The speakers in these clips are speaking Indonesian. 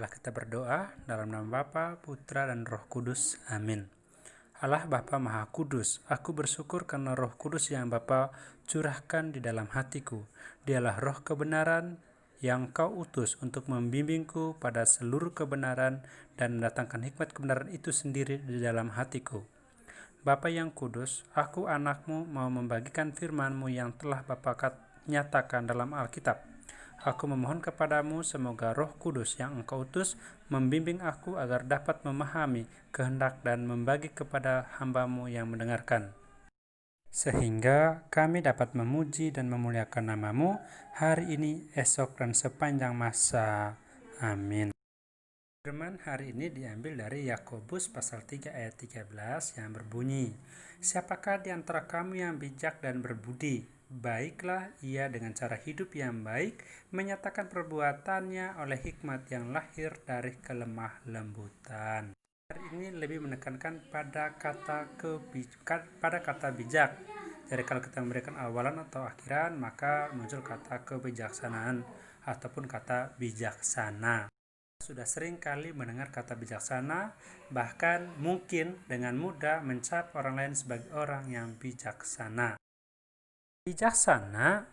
Marilah kita berdoa dalam nama Bapa, Putra, dan Roh Kudus. Amin. Allah Bapa Maha Kudus, aku bersyukur karena Roh Kudus yang Bapa curahkan di dalam hatiku. Dialah roh kebenaran yang Kau utus untuk membimbingku pada seluruh kebenaran dan mendatangkan hikmat kebenaran itu sendiri di dalam hatiku. Bapa yang kudus, aku anakmu mau membagikan firman-Mu yang telah Bapa nyatakan dalam Alkitab. Aku memohon kepadamu semoga Roh Kudus yang Engkau utus membimbing aku agar dapat memahami kehendak dan membagi kepada hamba-Mu yang mendengarkan. Sehingga kami dapat memuji dan memuliakan nama-Mu hari ini, esok, dan sepanjang masa. Amin. Firman hari ini diambil dari Yakobus pasal 3 ayat 13 yang berbunyi, "Siapakah di antara kamu yang bijak dan berbudi? Baiklah ia dengan cara hidup yang baik, menyatakan perbuatannya oleh hikmat yang lahir dari kelemah lembutan." Hari ini lebih menekankan pada kata bijak. Jadi kalau kita memberikan awalan atau akhiran, maka muncul kata kebijaksanaan ataupun kata bijaksana. Sudah sering kali mendengar kata bijaksana, bahkan mungkin dengan mudah mencap orang lain sebagai orang yang bijaksana. Bijaksana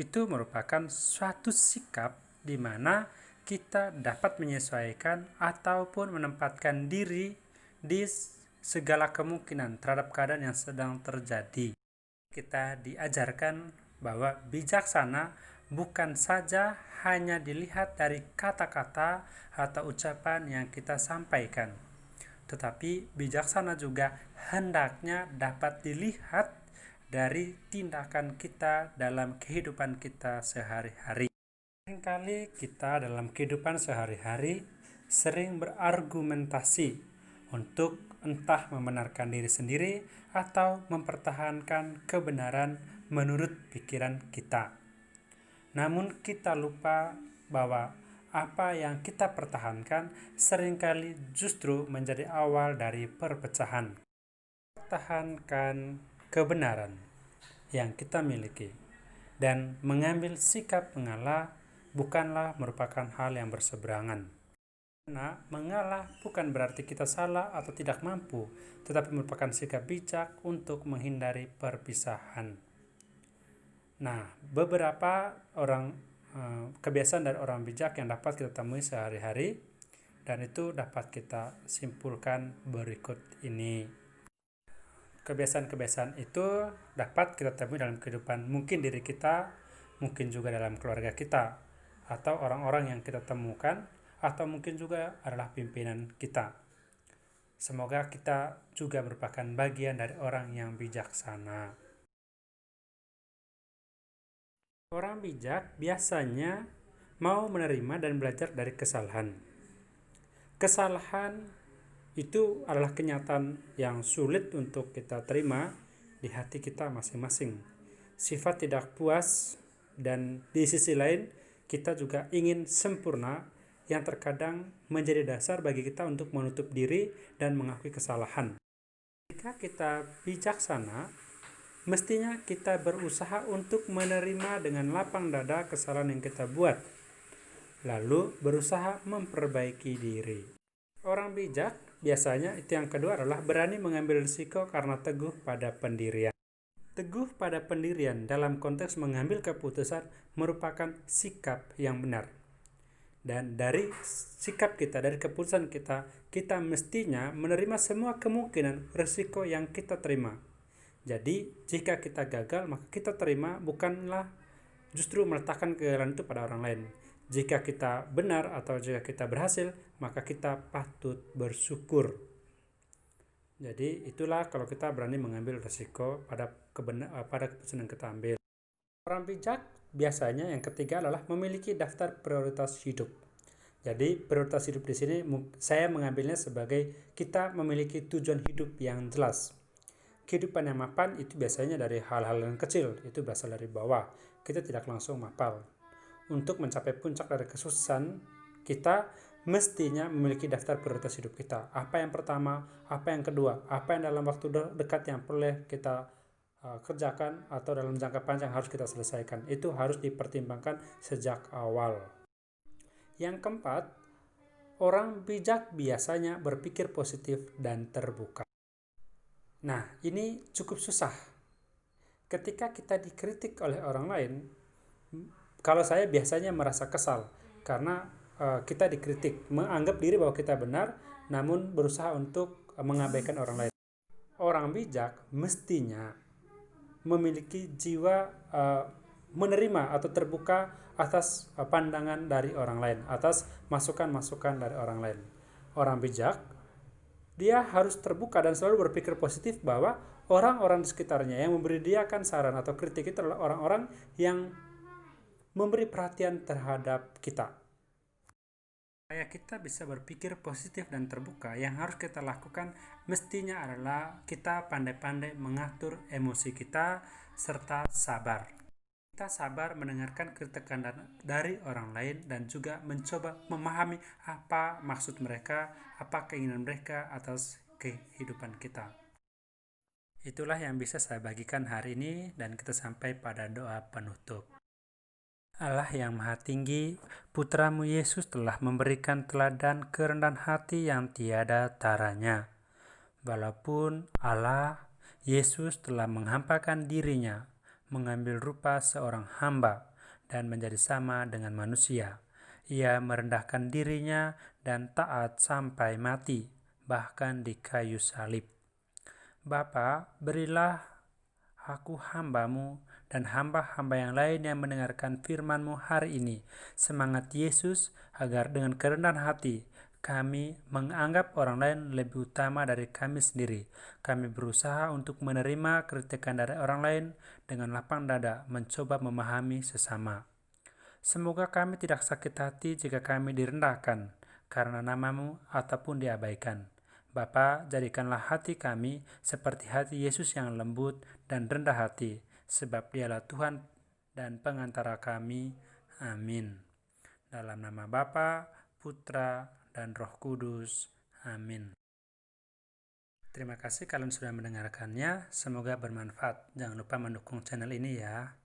itu merupakan suatu sikap di mana kita dapat menyesuaikan ataupun menempatkan diri di segala kemungkinan terhadap keadaan yang sedang terjadi. Kita diajarkan bahwa bijaksana bukan saja hanya dilihat dari kata-kata atau ucapan yang kita sampaikan, tetapi bijaksana juga hendaknya dapat dilihat dari tindakan kita dalam kehidupan kita sehari-hari. Seringkali kita dalam kehidupan sehari-hari sering berargumentasi untuk entah membenarkan diri sendiri atau mempertahankan kebenaran menurut pikiran kita. Namun kita lupa bahwa apa yang kita pertahankan seringkali justru menjadi awal dari perpecahan. Pertahankan kebenaran yang kita miliki dan mengambil sikap mengalah bukanlah merupakan hal yang berseberangan. Karena mengalah bukan berarti kita salah atau tidak mampu, tetapi merupakan sikap bijak untuk menghindari perpisahan. Nah, beberapa kebiasaan dari orang bijak yang dapat kita temui sehari-hari, dan itu dapat kita simpulkan berikut ini. Kebiasaan-kebiasaan itu dapat kita temui dalam kehidupan mungkin diri kita, mungkin juga dalam keluarga kita, atau orang-orang yang kita temukan, atau mungkin juga adalah pimpinan kita. Semoga kita juga merupakan bagian dari orang yang bijaksana. Orang bijak biasanya mau menerima dan belajar dari kesalahan. Kesalahan itu adalah kenyataan yang sulit untuk kita terima di hati kita masing-masing. Sifat tidak puas dan di sisi lain kita juga ingin sempurna yang terkadang menjadi dasar bagi kita untuk menutup diri dan mengakui kesalahan. Jika kita bijaksana, mestinya kita berusaha untuk menerima dengan lapang dada kesalahan yang kita buat, lalu berusaha memperbaiki diri. Orang bijak biasanya itu yang kedua adalah berani mengambil risiko karena teguh pada pendirian. Teguh pada pendirian dalam konteks mengambil keputusan merupakan sikap yang benar. Dan dari sikap kita, dari keputusan kita, kita mestinya menerima semua kemungkinan risiko yang kita terima. Jadi, jika kita gagal, maka kita terima bukanlah justru meletakkan kegagalan itu pada orang lain. Jika kita benar atau jika kita berhasil, maka kita patut bersyukur. Jadi itulah kalau kita berani mengambil risiko pada keputusan yang kita ambil. Orang bijak biasanya yang ketiga adalah memiliki daftar prioritas hidup. Jadi prioritas hidup di sini saya mengambilnya sebagai kita memiliki tujuan hidup yang jelas. Kehidupan yang mapan itu biasanya dari hal-hal yang kecil, itu berasal dari bawah. Kita tidak langsung mapal. Untuk mencapai puncak dari kesuksesan, kita mestinya memiliki daftar prioritas hidup kita. Apa yang pertama, apa yang kedua, apa yang dalam waktu dekat yang boleh kita kerjakan atau dalam jangka panjang harus kita selesaikan. Itu harus dipertimbangkan sejak awal. Yang keempat, Orang bijak biasanya berpikir positif dan terbuka. Nah, ini cukup susah. Ketika kita dikritik oleh orang lain, kalau saya biasanya merasa kesal karena kita dikritik, menganggap diri bahwa kita benar, namun berusaha untuk mengabaikan orang lain. Orang bijak mestinya memiliki jiwa menerima atau terbuka atas pandangan dari orang lain, atas masukan-masukan dari orang lain. Orang bijak, dia harus terbuka dan selalu berpikir positif bahwa orang-orang di sekitarnya yang memberi dia saran atau kritik itu adalah orang-orang yang memberi perhatian terhadap kita. Supaya kita bisa berpikir positif dan terbuka, yang harus kita lakukan mestinya adalah kita pandai-pandai mengatur emosi kita serta sabar. Kita sabar mendengarkan kritikan dari orang lain dan juga mencoba memahami apa maksud mereka, apa keinginan mereka atas kehidupan kita. Itulah yang bisa saya bagikan hari ini dan kita sampai pada doa penutup. Allah yang Maha Tinggi, Putramu Yesus telah memberikan teladan kerendahan hati yang tiada taranya. Walaupun Allah, Yesus telah menghampakan dirinya, mengambil rupa seorang hamba, dan menjadi sama dengan manusia. Ia merendahkan dirinya dan taat sampai mati, bahkan di kayu salib. Bapa, berilah aku hamba-Mu dan hamba-hamba yang lain yang mendengarkan firman-Mu hari ini semangat Yesus, agar dengan kerendahan hati kami menganggap orang lain lebih utama dari kami sendiri. Kami berusaha untuk menerima kritikan dari orang lain dengan lapang dada, mencoba memahami sesama. Semoga kami tidak sakit hati jika kami direndahkan karena nama-Mu ataupun diabaikan. Bapa, jadikanlah hati kami seperti hati Yesus yang lembut dan rendah hati, sebab Dialah Tuhan dan pengantara kami. Amin. Dalam nama Bapa, Putra, dan Roh Kudus. Amin. Terima kasih kalian sudah mendengarkannya. Semoga bermanfaat. Jangan lupa mendukung channel ini ya.